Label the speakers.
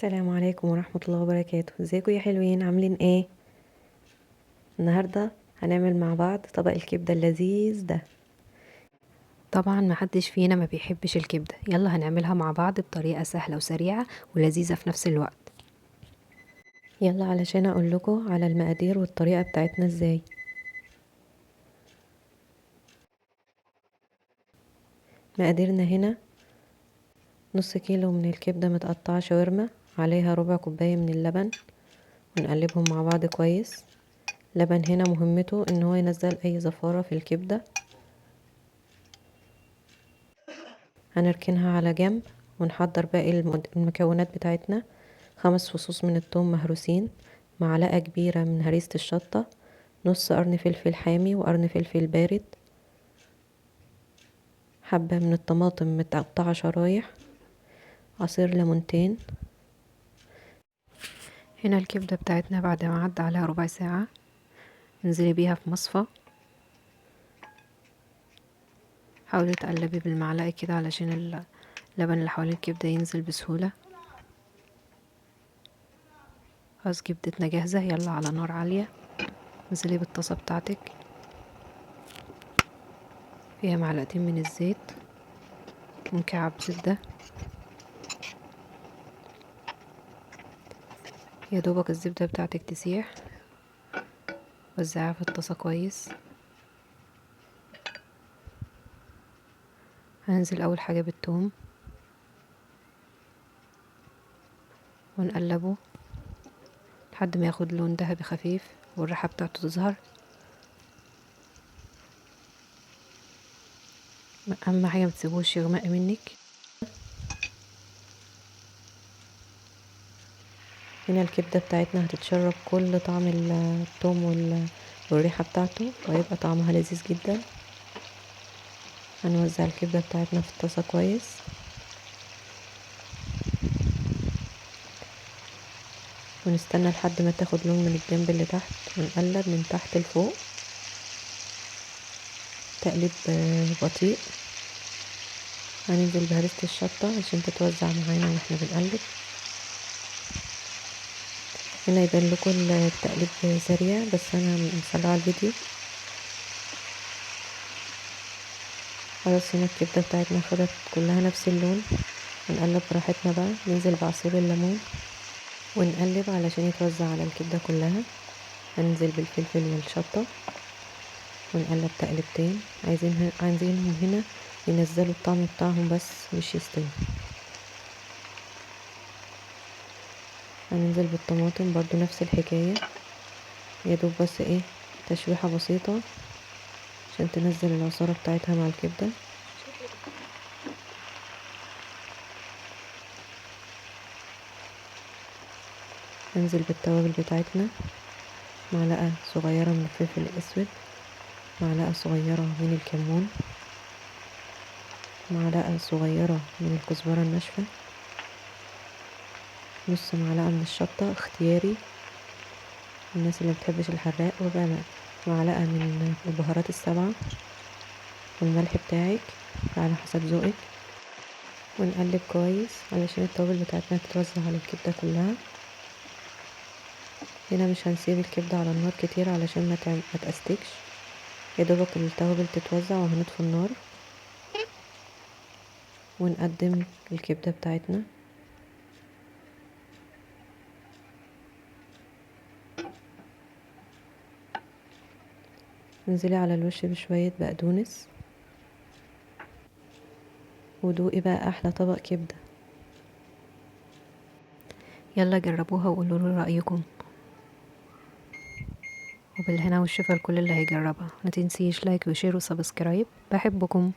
Speaker 1: السلام عليكم ورحمة الله وبركاته. ازيكم يا حلوين؟ عاملين ايه؟ النهاردة هنعمل مع بعض طبق الكبدة اللذيذ ده.
Speaker 2: طبعا محدش فينا ما بيحبش الكبدة. يلا هنعملها مع بعض بطريقة سهلة وسريعة ولذيذة في نفس الوقت.
Speaker 1: يلا علشان اقول لكم على المقادير والطريقة بتاعتنا ازاي. مقاديرنا هنا: نص كيلو من الكبدة متقطعة شاورما، عليها ربع كوباية من اللبن، ونقلبهم مع بعض كويس. لبن هنا مهمته ان هو ينزل اي زفارة في الكبدة. هنركنها على جنب ونحضر باقي المكونات بتاعتنا: 5 فصوص من الثوم مهروسين، معلقة كبيرة من هريسة الشطة، نص قرن فلفل حامي وقرن فلفل بارد، حبة من الطماطم متقطعة شرايح، عصير ليمونتين.
Speaker 2: هنا الكبدة بتاعتنا بعد ما عدى عليها ربع ساعة انزلي بيها في مصفى. حاولي تقلبي بالمعلقة كده علشان اللبن اللي حوالين الكبدة ينزل بسهولة. خلاص كبدتنا جاهزة. يلا على نار عالية انزلي بالطاسة بتاعتك، فيها معلقتين من الزيت ومكعب زبدة. يا دوبك الزبدة بتاعتك تسيح، وزعيها في الطاسة كويس. هننزل اول حاجة بالثوم ونقلبه لحد ما ياخد لون ذهبي خفيف والريحة بتاعته تظهر. اهم حاجة متسيبوش يغمق منك.
Speaker 1: هنا الكبدة بتاعتنا هتتشرب كل طعم الثوم والريحة بتاعته، وهيبقى طعمها لذيذ جدا. هنوزع الكبدة بتاعتنا في الطاسة كويس، ونستنى لحد ما تاخد لون من الجنب اللي تحت، ونقلب من تحت لفوق تقليب بطيء. هننزل بهرسة الشطة عشان تتوزع معانا واحنا بنقلب. هنا يبان لكم التقليب سريع، بس انا مسرعة الفيديو. خلاص هنا الكبدة بتاعتنا خدت كلها نفس اللون. هنقلب براحتنا بقى، ننزل بعصير الليمون ونقلب علشان يتوزع على الكبدة كلها. هننزل بالفلفل والشطة ونقلب تقلبتين. عايزينهم هنا ينزلوا الطعم بتاعهم بس مش يستوي. هننزل بالطماطم برضو نفس الحكاية، يا دوب بس ايه تشويحة بسيطة عشان تنزل العصارة بتاعتها مع الكبدة. هنزل بالتوابل بتاعتنا: معلقة صغيرة من الفلفل الأسود، معلقة صغيرة من الكمون، معلقة صغيرة من الكزبرة الناشفة، نص معلقة من الشطة اختياري الناس اللي مبتحبش الحراق، وربع معلقة من البهارات السبعة، والملح بتاعك على حسب ذوقك. ونقلب كويس علشان التوابل بتاعتنا تتوزع على الكبدة كلها. هنا مش هنسيب الكبدة على النار كتير علشان ما تأستكش، يا دوبك التوابل تتوزع وهنطفي النار ونقدم الكبدة بتاعتنا. انزلي على الوش بشوية بقدونس، ودوقي بقى احلى طبق كبدة.
Speaker 2: يلا جربوها وقولوا لي رأيكم، وبالهنا والشفا لكل اللي هيجربها. ما تنسيش لايك وشير وسبسكرايب. بحبكم.